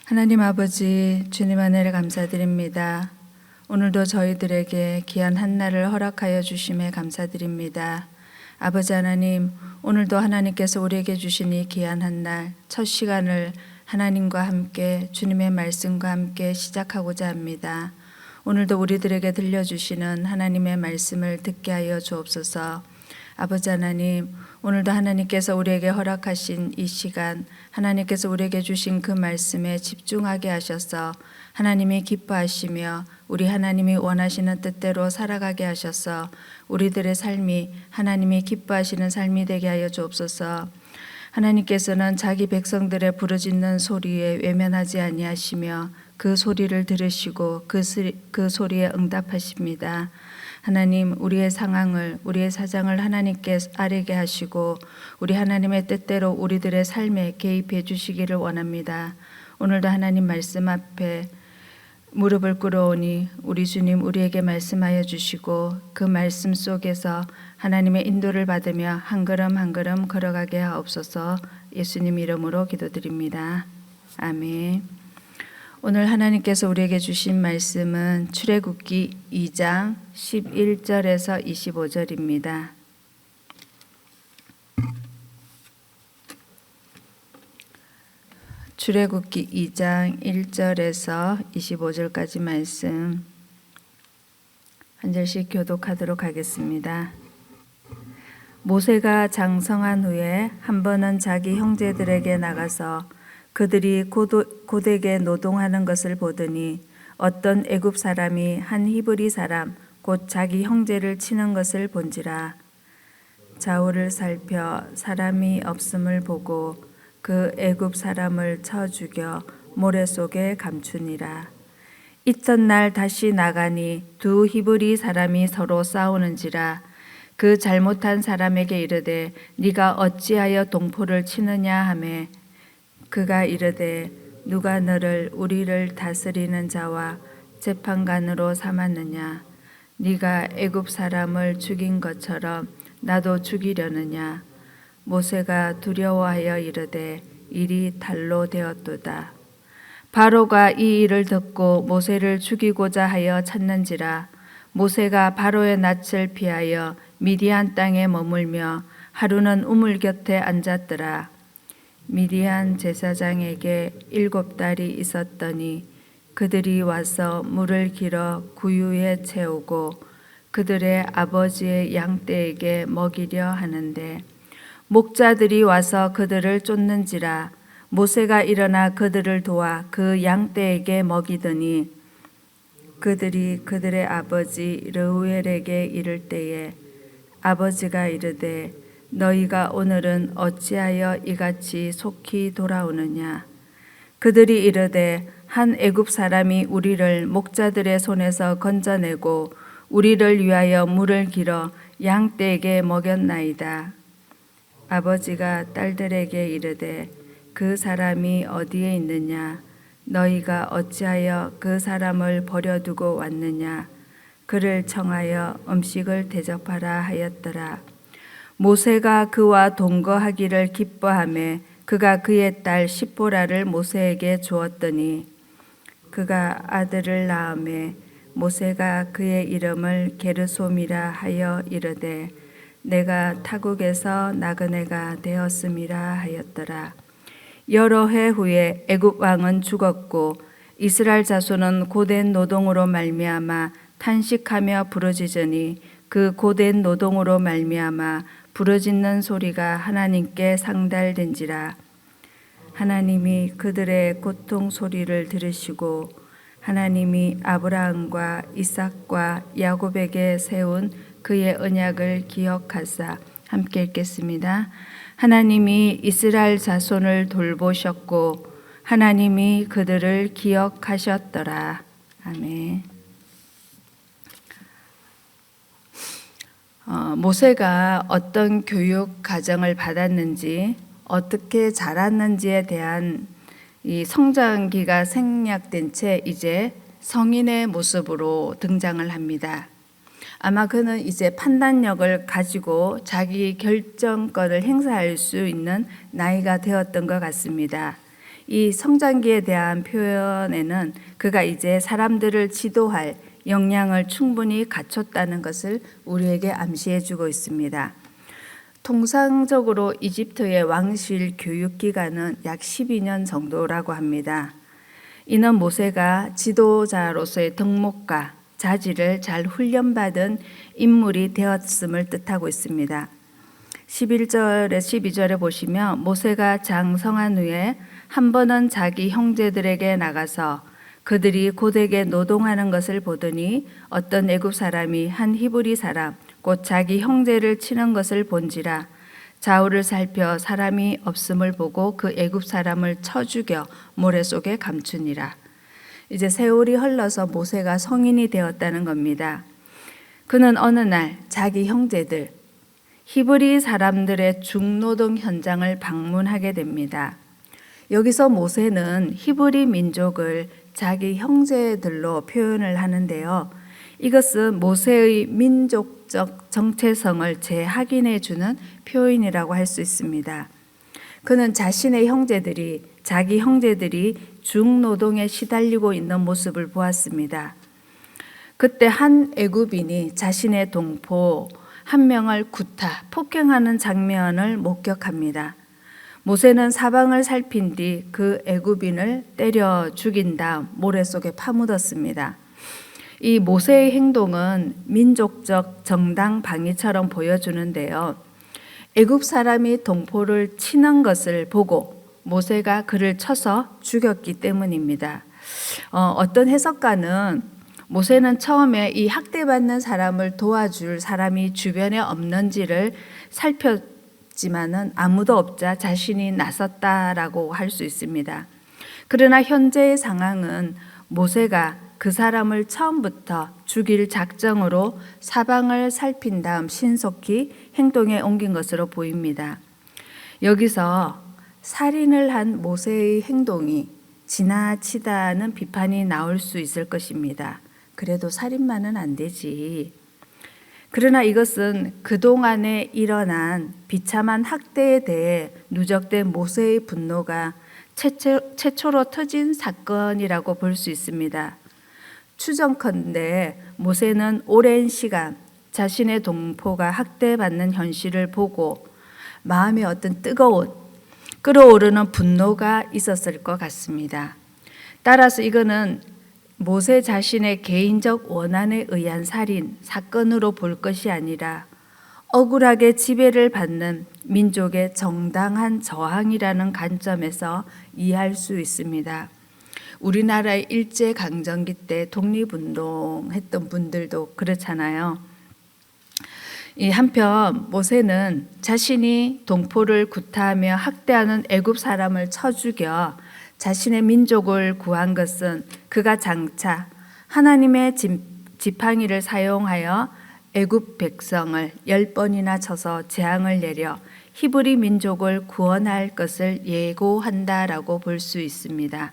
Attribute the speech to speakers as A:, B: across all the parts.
A: 하나님 아버지, 주님 안에를 감사드립니다. 오늘도 저희들에게 귀한 한날을 허락하여 주심에 감사드립니다. 아버지 하나님, 오늘도 하나님께서 우리에게 주신 이 귀한 한날, 첫 시간을 하나님과 함께 주님의 말씀과 함께 시작하고자 합니다. 오늘도 우리들에게 들려주시는 하나님의 말씀을 듣게 하여 주옵소서. 아버지 하나님, 오늘도 하나님께서 우리에게 허락하신 이 시간, 하나님께서 우리에게 주신 그 말씀에 집중하게 하셔서 하나님이 기뻐하시며 우리 하나님이 원하시는 뜻대로 살아가게 하셔서 우리들의 삶이 하나님이 기뻐하시는 삶이 되게 하여 주옵소서. 하나님께서는 자기 백성들의 부르짖는 소리에 외면하지 아니하시며 그 소리를 들으시고 그 소리에 응답하십니다. 하나님, 우리의 상황을, 우리의 사정을 하나님께 아뢰게 하시고 우리 하나님의 뜻대로 우리들의 삶에 개입해 주시기를 원합니다. 오늘도 하나님 말씀 앞에 무릎을 꿇어오니 우리 주님 우리에게 말씀하여 주시고 그 말씀 속에서 하나님의 인도를 받으며 한 걸음 한 걸음 걸어가게 하옵소서. 예수님 이름으로 기도드립니다. 아멘. 오늘 하나님께서 우리에게 주신 말씀은 출애굽기 2장 11절에서 25절입니다. 출애굽기 2장 1절에서 25절까지 말씀 한 절씩 교독하도록 하겠습니다. 모세가 장성한 후에 한 번은 자기 형제들에게 나가서 그들이 고되게 노동하는 것을 보더니 어떤 애굽 사람이 한 히브리 사람 곧 자기 형제를 치는 것을 본지라. 좌우를 살펴 사람이 없음을 보고 그 애굽 사람을 쳐 죽여 모래 속에 감추니라. 이튿날 다시 나가니 두 히브리 사람이 서로 싸우는지라. 그 잘못한 사람에게 이르되 네가 어찌하여 동포를 치느냐 하매 그가 이르되 누가 너를 우리를 다스리는 자와 재판관으로 삼았느냐. 네가 애굽 사람을 죽인 것처럼 나도 죽이려느냐. 모세가 두려워하여 이르되 일이 달로 되었도다. 바로가 이 일을 듣고 모세를 죽이고자 하여 찾는지라. 모세가 바로의 낯을 피하여 미디안 땅에 머물며 하루는 우물 곁에 앉았더라. 미디안 제사장에게 7달이 있었더니 그들이 와서 물을 길어 구유에 채우고 그들의 아버지의 양떼에게 먹이려 하는데 목자들이 와서 그들을 쫓는지라. 모세가 일어나 그들을 도와 그 양떼에게 먹이더니 그들이 그들의 아버지 르우엘에게 이를 때에 아버지가 이르되 너희가 오늘은 어찌하여 이같이 속히 돌아오느냐. 그들이 이르되 한 애굽 사람이 우리를 목자들의 손에서 건져내고 우리를 위하여 물을 길어 양떼에게 먹였나이다. 아버지가 딸들에게 이르되 그 사람이 어디에 있느냐. 너희가 어찌하여 그 사람을 버려두고 왔느냐. 그를 청하여 음식을 대접하라 하였더라. 모세가 그와 동거하기를 기뻐하며 그가 그의 딸 시포라를 모세에게 주었더니 그가 아들을 낳음에 모세가 그의 이름을 게르솜이라 하여 이르되 내가 타국에서 나그네가 되었음이라 하였더라. 여러 해 후에 애굽 왕은 죽었고 이스라엘 자손은 고된 노동으로 말미암아 탄식하며 부르짖으니 그 고된 노동으로 말미암아 부르짖는 소리가 하나님께 상달된지라. 하나님이 그들의 고통 소리를 들으시고 하나님이 아브라함과 이삭과 야곱에게 세운 그의 언약을 기억하사 함께 읽겠습니다. 하나님이 이스라엘 자손을 돌보셨고 하나님이 그들을 기억하셨더라. 아멘. 모세가 어떤 교육 과정을 받았는지 어떻게 자랐는지에 대한 이 성장기가 생략된 채 이제 성인의 모습으로 등장을 합니다. 아마 그는 이제 판단력을 가지고 자기 결정권을 행사할 수 있는 나이가 되었던 것 같습니다. 이 성장기에 대한 표현에는 그가 이제 사람들을 지도할 역량을 충분히 갖췄다는 것을 우리에게 암시해 주고 있습니다. 통상적으로 이집트의 왕실 교육 기간은 약 12년 정도라고 합니다. 이는 모세가 지도자로서의 덕목과 자질을 잘 훈련받은 인물이 되었음을 뜻하고 있습니다. 11절에 12절에 보시면 모세가 장성한 후에 한 번은 자기 형제들에게 나가서 그들이 고되게 노동하는 것을 보더니 어떤 애굽 사람이 한 히브리 사람 곧 자기 형제를 치는 것을 본지라 좌우를 살펴 사람이 없음을 보고 그 애굽 사람을 쳐 죽여 모래 속에 감추니라. 이제 세월이 흘러서 모세가 성인이 되었다는 겁니다. 그는 어느 날 자기 형제들 히브리 사람들의 중노동 현장을 방문하게 됩니다. 여기서 모세는 히브리 민족을 자기 형제들로 표현을 하는데요. 이것은 모세의 민족적 정체성을 재확인해 주는 표현이라고 할 수 있습니다. 그는 자신의 형제들이 자기 형제들이 중노동에 시달리고 있는 모습을 보았습니다. 그때 한 애굽인이 자신의 동포 한 명을 구타 폭행하는 장면을 목격합니다. 모세는 사방을 살핀 뒤 그 애굽인을 때려 죽인 다음 모래 속에 파묻었습니다. 이 모세의 행동은 민족적 정당 방위처럼 보여주는데요. 애굽 사람이 동포를 치는 것을 보고 모세가 그를 쳐서 죽였기 때문입니다. 어떤 해석가는 모세는 처음에 이 학대받는 사람을 도와줄 사람이 주변에 없는지를 살폈지만은 아무도 없자 자신이 나섰다라고 할 수 있습니다. 그러나 현재의 상황은 모세가 그 사람을 처음부터 죽일 작정으로 사방을 살핀 다음 신속히 행동에 옮긴 것으로 보입니다. 여기서 살인을 한 모세의 행동이 지나치다는 비판이 나올 수 있을 것입니다. 그래도 살인만은 안 되지. 그러나 이것은 그동안에 일어난 비참한 학대에 대해 누적된 모세의 분노가 최초로 터진 사건이라고 볼 수 있습니다. 추정컨대 모세는 오랜 시간 자신의 동포가 학대받는 현실을 보고 마음에 어떤 뜨거운 끓어오르는 분노가 있었을 것 같습니다. 따라서 이거는 모세 자신의 개인적 원한에 의한 살인 사건으로 볼 것이 아니라 억울하게 지배를 받는 민족의 정당한 저항이라는 관점에서 이해할 수 있습니다. 우리나라의 일제강점기 때 독립운동했던 분들도 그렇잖아요. 한편 모세는 자신이 동포를 구타하며 학대하는 애굽 사람을 쳐 죽여 자신의 민족을 구한 것은 그가 장차 하나님의 지팡이를 사용하여 애굽 백성을 10번이나 쳐서 재앙을 내려 히브리 민족을 구원할 것을 예고한다라고 볼 수 있습니다.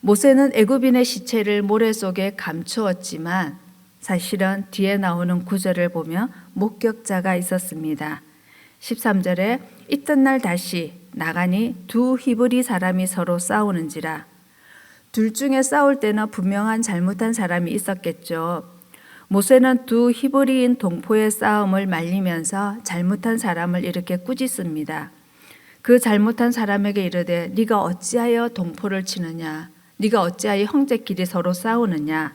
A: 모세는 애굽인의 시체를 모래 속에 감추었지만 사실은 뒤에 나오는 구절을 보면 목격자가 있었습니다. 13절에 이튿날 다시 나가니 두 히브리 사람이 서로 싸우는지라. 둘 중에 싸울 때는 분명한 잘못한 사람이 있었겠죠. 모세는 두 히브리인 동포의 싸움을 말리면서 잘못한 사람을 이렇게 꾸짖습니다. 그 잘못한 사람에게 이르되 네가 어찌하여 동포를 치느냐? 네가 어찌하여 형제끼리 서로 싸우느냐?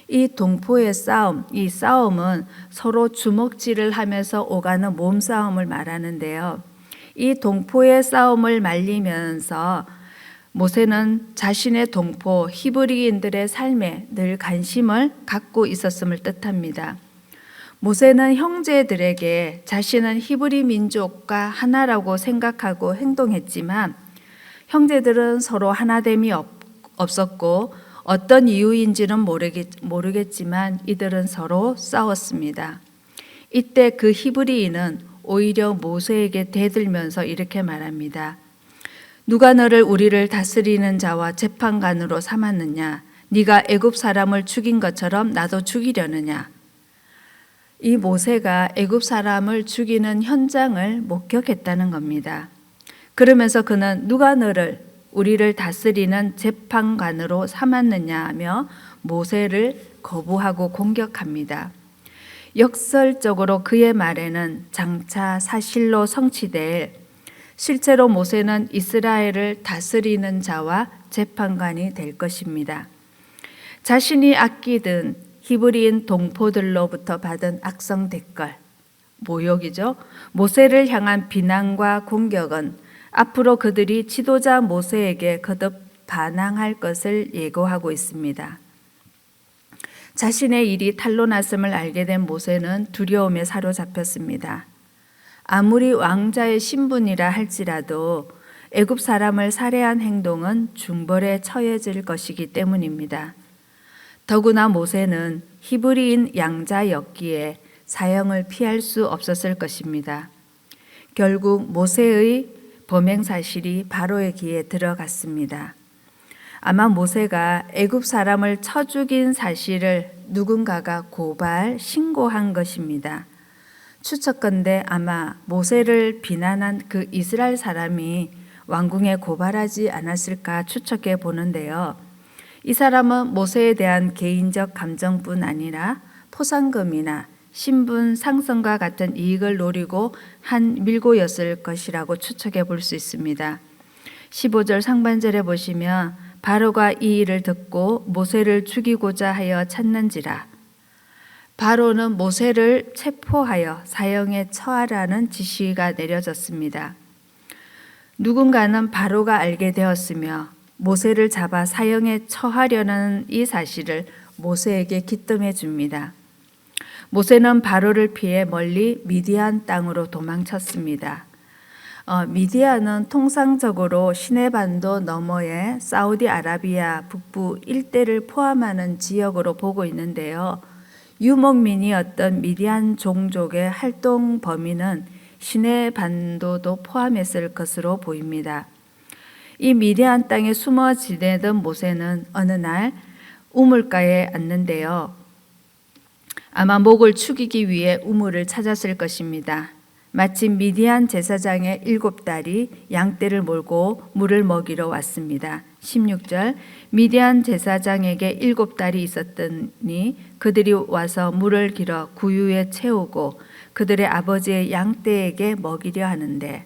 A: 이 동포의 싸움, 이 싸움은 서로 주먹질을 하면서 오가는 몸싸움을 말하는데요. 이 동포의 싸움을 말리면서 모세는 자신의 동포 히브리인들의 삶에 늘 관심을 갖고 있었음을 뜻합니다. 모세는 형제들에게 자신은 히브리 민족과 하나라고 생각하고 행동했지만 형제들은 서로 하나됨이 없었고 어떤 이유인지는 모르겠지만 이들은 서로 싸웠습니다. 이때 그 히브리인은 오히려 모세에게 대들면서 이렇게 말합니다. 누가 너를 우리를 다스리는 자와 재판관으로 삼았느냐? 네가 애굽 사람을 죽인 것처럼 나도 죽이려느냐? 이 모세가 애굽 사람을 죽이는 현장을 목격했다는 겁니다. 그러면서 그는 누가 너를 우리를 다스리는 재판관으로 삼았느냐 하며 모세를 거부하고 공격합니다. 역설적으로 그의 말에는 장차 사실로 성취될, 실제로 모세는 이스라엘을 다스리는 자와 재판관이 될 것입니다. 자신이 아끼던 히브리인 동포들로부터 받은 악성 댓글, 모욕이죠. 모세를 향한 비난과 공격은 앞으로 그들이 지도자 모세에게 거듭 반항할 것을 예고하고 있습니다. 자신의 일이 탄로났음을 알게 된 모세는 두려움에 사로잡혔습니다. 아무리 왕자의 신분이라 할지라도 애굽 사람을 살해한 행동은 중벌에 처해질 것이기 때문입니다. 더구나 모세는 히브리인 양자였기에 사형을 피할 수 없었을 것입니다. 결국 모세의 범행 사실이 바로의 귀에 들어갔습니다. 아마 모세가 애굽 사람을 쳐 죽인 사실을 누군가가 신고한 것입니다. 추측컨대 아마 모세를 비난한 그 이스라엘 사람이 왕궁에 고발하지 않았을까 추측해 보는데요. 이 사람은 모세에 대한 개인적 감정뿐 아니라 포상금이나 신분 상승과 같은 이익을 노리고 한 밀고였을 것이라고 추측해 볼 수 있습니다. 15절 상반절에 보시면 바로가 이 일을 듣고 모세를 죽이고자 하여 찾는지라. 바로는 모세를 체포하여 사형에 처하라는 지시가 내려졌습니다. 누군가는 바로가 알게 되었으며 모세를 잡아 사형에 처하려는 이 사실을 모세에게 기뜸해 줍니다. 모세는 바로를 피해 멀리 미디안 땅으로 도망쳤습니다. 미디안은 통상적으로 시내반도 너머의 사우디아라비아 북부 일대를 포함하는 지역으로 보고 있는데요. 유목민이었던 미디안 종족의 활동 범위는 시내반도도 포함했을 것으로 보입니다. 이 미디안 땅에 숨어 지내던 모세는 어느 날 우물가에 앉는데요. 아마 목을 축이기 위해 우물을 찾았을 것입니다. 마침 미디안 제사장의 7딸이 양떼를 몰고 물을 먹이러 왔습니다. 16절 미디안 제사장에게 7딸이 있었더니 그들이 와서 물을 길어 구유에 채우고 그들의 아버지의 양떼에게 먹이려 하는데,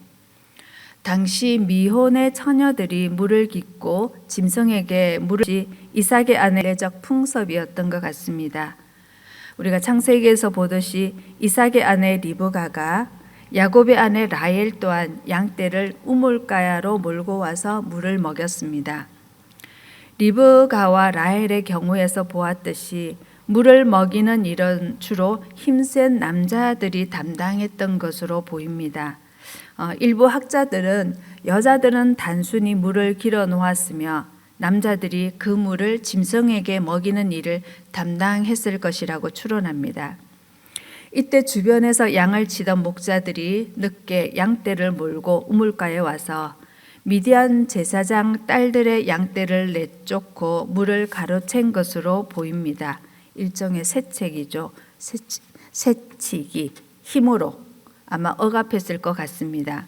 A: 당시 미혼의 처녀들이 물을 깃고 짐승에게 물을 이삭의 아내적 풍습이었던 것 같습니다. 우리가 창세기에서 보듯이 이삭의 아내 리브가가 야곱의 아내 라헬 또한 양떼를 우물가로 몰고 와서 물을 먹였습니다. 리브가와 라헬의 경우에서 보았듯이 물을 먹이는 일은 주로 힘센 남자들이 담당했던 것으로 보입니다. 일부 학자들은 여자들은 단순히 물을 길어 놓았으며 남자들이 그 물을 짐승에게 먹이는 일을 담당했을 것이라고 추론합니다. 이때 주변에서 양을 치던 목자들이 늦게 양떼를 몰고 우물가에 와서 미디안 제사장 딸들의 양떼를 내쫓고 물을 가로챈 것으로 보입니다. 일종의 세책이죠. 세치기, 힘으로 아마 억압했을 것 같습니다.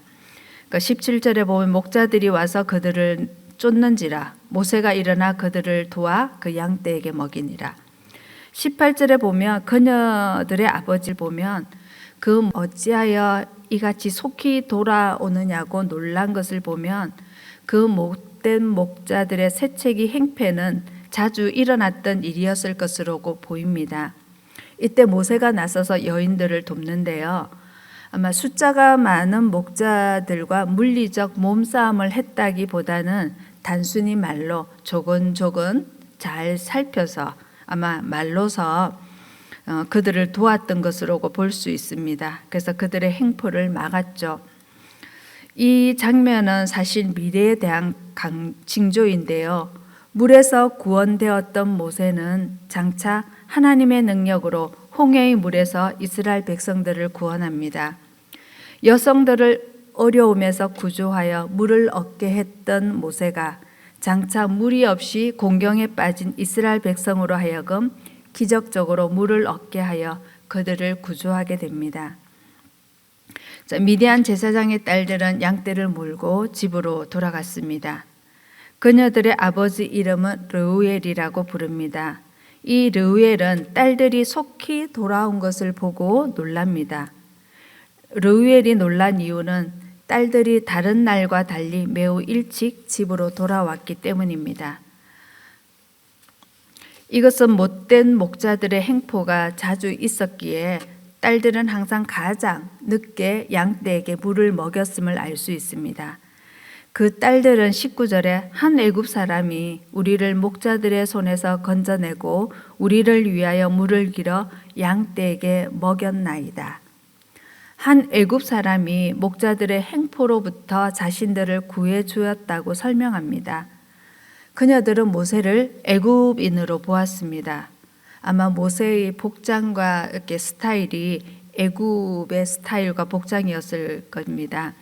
A: 17절에 보면 목자들이 와서 그들을 쫓는지라 모세가 일어나 그들을 도와 그 양떼에게 먹이니라. 18절에 보면 그녀들의 아버지를 보면 그 어찌하여 이같이 속히 돌아오느냐고 놀란 것을 보면 그 못된 목자들의 세책이 행패는 자주 일어났던 일이었을 것으로 보입니다. 이때 모세가 나서서 여인들을 돕는데요. 아마 숫자가 많은 목자들과 물리적 몸싸움을 했다기보다는 단순히 말로 조근조근 잘 살펴서 아마 말로서 그들을 도왔던 것으로 볼 수 있습니다. 그래서 그들의 행포를 막았죠. 이 장면은 사실 미래에 대한 징조인데요. 물에서 구원되었던 모세는 장차 하나님의 능력으로 홍해의 물에서 이스라엘 백성들을 구원합니다. 여성들을 어려움에서 구조하여 물을 얻게 했던 모세가 장차 무리 없이 공경에 빠진 이스라엘 백성으로 하여금 기적적으로 물을 얻게 하여 그들을 구조하게 됩니다. 미디안 제사장의 딸들은 양떼를 몰고 집으로 돌아갔습니다. 그녀들의 아버지 이름은 르우엘이라고 부릅니다. 이 르우엘은 딸들이 속히 돌아온 것을 보고 놀랍니다. 르우엘이 놀란 이유는 딸들이 다른 날과 달리 매우 일찍 집으로 돌아왔기 때문입니다. 이것은 못된 목자들의 행포가 자주 있었기에 딸들은 항상 가장 늦게 양떼에게 물을 먹였음을 알 수 있습니다. 그 딸들은 19절에 한 애굽 사람이 우리를 목자들의 손에서 건져내고 우리를 위하여 물을 길어 양떼에게 먹였나이다. 한 애굽 사람이 목자들의 행포로부터 자신들을 구해 주었다고 설명합니다. 그녀들은 모세를 애굽인으로 보았습니다. 아마 모세의 복장과 이렇게 스타일이 애굽의 스타일과 복장이었을 겁니다.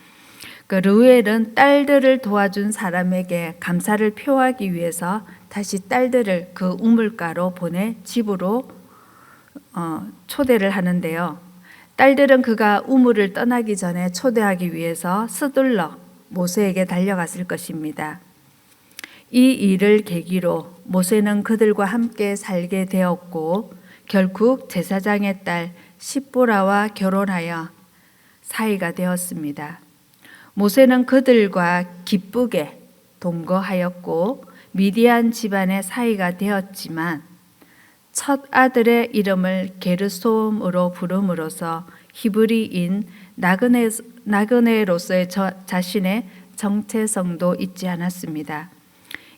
A: 그 르우엘은 딸들을 도와준 사람에게 감사를 표하기 위해서 다시 딸들을 그 우물가로 보내 집으로 초대를 하는데요. 딸들은 그가 우물을 떠나기 전에 초대하기 위해서 서둘러 모세에게 달려갔을 것입니다. 이 일을 계기로 모세는 그들과 함께 살게 되었고 결국 제사장의 딸 십보라와 결혼하여 사이가 되었습니다. 모세는 그들과 기쁘게 동거하였고 미디안 집안의 사이가 되었지만 첫 아들의 이름을 게르솜으로 부름으로써 히브리인 나그네로서의 자신의 정체성도 잊지 않았습니다.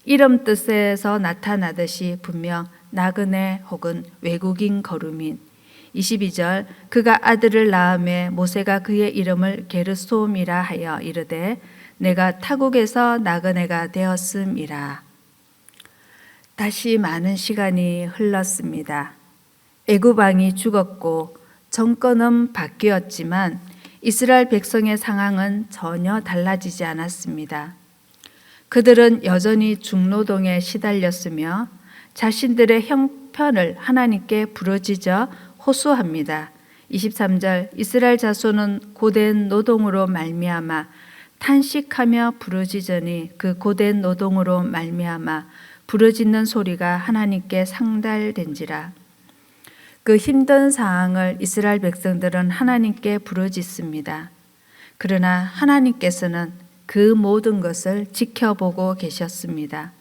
A: 이름 뜻에서 나타나듯이 분명 나그네 혹은 외국인 거류민. 22절 그가 아들을 낳음에 모세가 그의 이름을 게르솜이라 하여 이르되 내가 타국에서 나그네가 되었음이라. 다시 많은 시간이 흘렀습니다. 애굽 왕이 죽었고 정권은 바뀌었지만 이스라엘 백성의 상황은 전혀 달라지지 않았습니다. 그들은 여전히 중노동에 시달렸으며 자신들의 형편을 하나님께 부르짖어 호소합니다. 23절 이스라엘 자손은 고된 노동으로 말미암아 탄식하며 부르짖으니 그 고된 노동으로 말미암아 부르짖는 소리가 하나님께 상달된지라. 그 힘든 상황을 이스라엘 백성들은 하나님께 부르짖습니다. 그러나 하나님께서는 그 모든 것을 지켜보고 계셨습니다.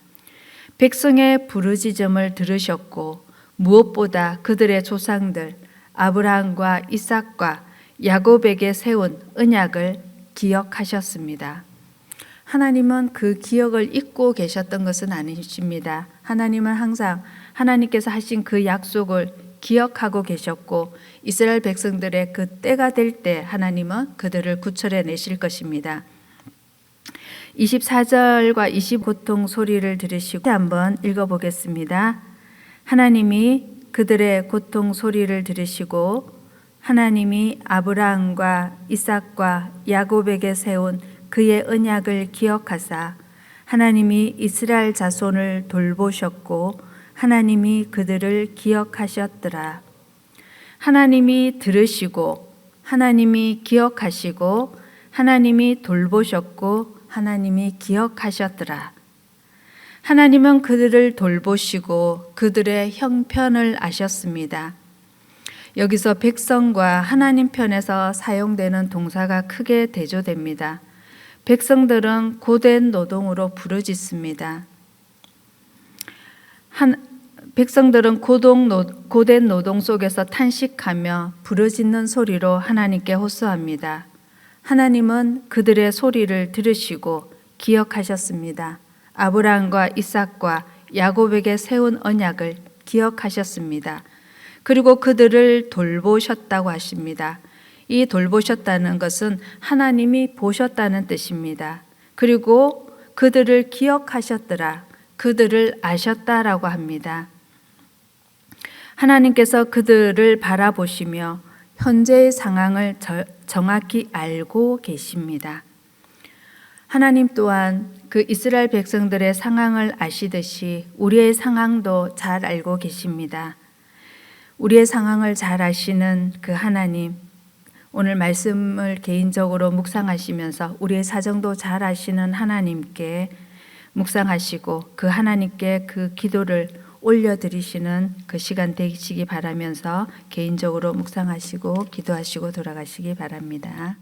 A: 백성의 부르짖음을 들으셨고 무엇보다 그들의 조상들 아브라함과 이삭과 야곱에게 세운 언약을 기억하셨습니다. 하나님은 그 기억을 잊고 계셨던 것은 아니십니다. 하나님은 항상 하나님께서 하신 그 약속을 기억하고 계셨고 이스라엘 백성들의 그 때가 될 때 하나님은 그들을 구출해 내실 것입니다. 24절과 25절 고통 소리를 들으시고 한번 읽어보겠습니다. 하나님이 그들의 고통 소리를 들으시고 하나님이 아브라함과 이삭과 야곱에게 세운 그의 언약을 기억하사 하나님이 이스라엘 자손을 돌보셨고 하나님이 그들을 기억하셨더라. 하나님이 들으시고 하나님이 기억하시고 하나님이 돌보셨고 하나님이 기억하셨더라. 하나님은 그들을 돌보시고 그들의 형편을 아셨습니다. 여기서 백성과 하나님 편에서 사용되는 동사가 크게 대조됩니다. 백성들은 고된 노동으로 부르짖습니다. 백성들은 고된 노동 속에서 탄식하며 부르짖는 소리로 하나님께 호소합니다. 하나님은 그들의 소리를 들으시고 기억하셨습니다. 아브라함과 이삭과 야곱에게 세운 언약을 기억하셨습니다. 그리고 그들을 돌보셨다고 하십니다. 이 돌보셨다는 것은 하나님이 보셨다는 뜻입니다. 그리고 그들을 기억하셨더라, 그들을 아셨다라고 합니다. 하나님께서 그들을 바라보시며 현재의 상황을 정확히 알고 계십니다. 하나님 또한 그 이스라엘 백성들의 상황을 아시듯이 우리의 상황도 잘 알고 계십니다. 우리의 상황을 잘 아시는 그 하나님, 오늘 말씀을 개인적으로 묵상하시면서 우리의 사정도 잘 아시는 하나님께 묵상하시고 그 하나님께 그 기도를 올려드리시는 그 시간 되시기 바라면서 개인적으로 묵상하시고 기도하시고 돌아가시기 바랍니다.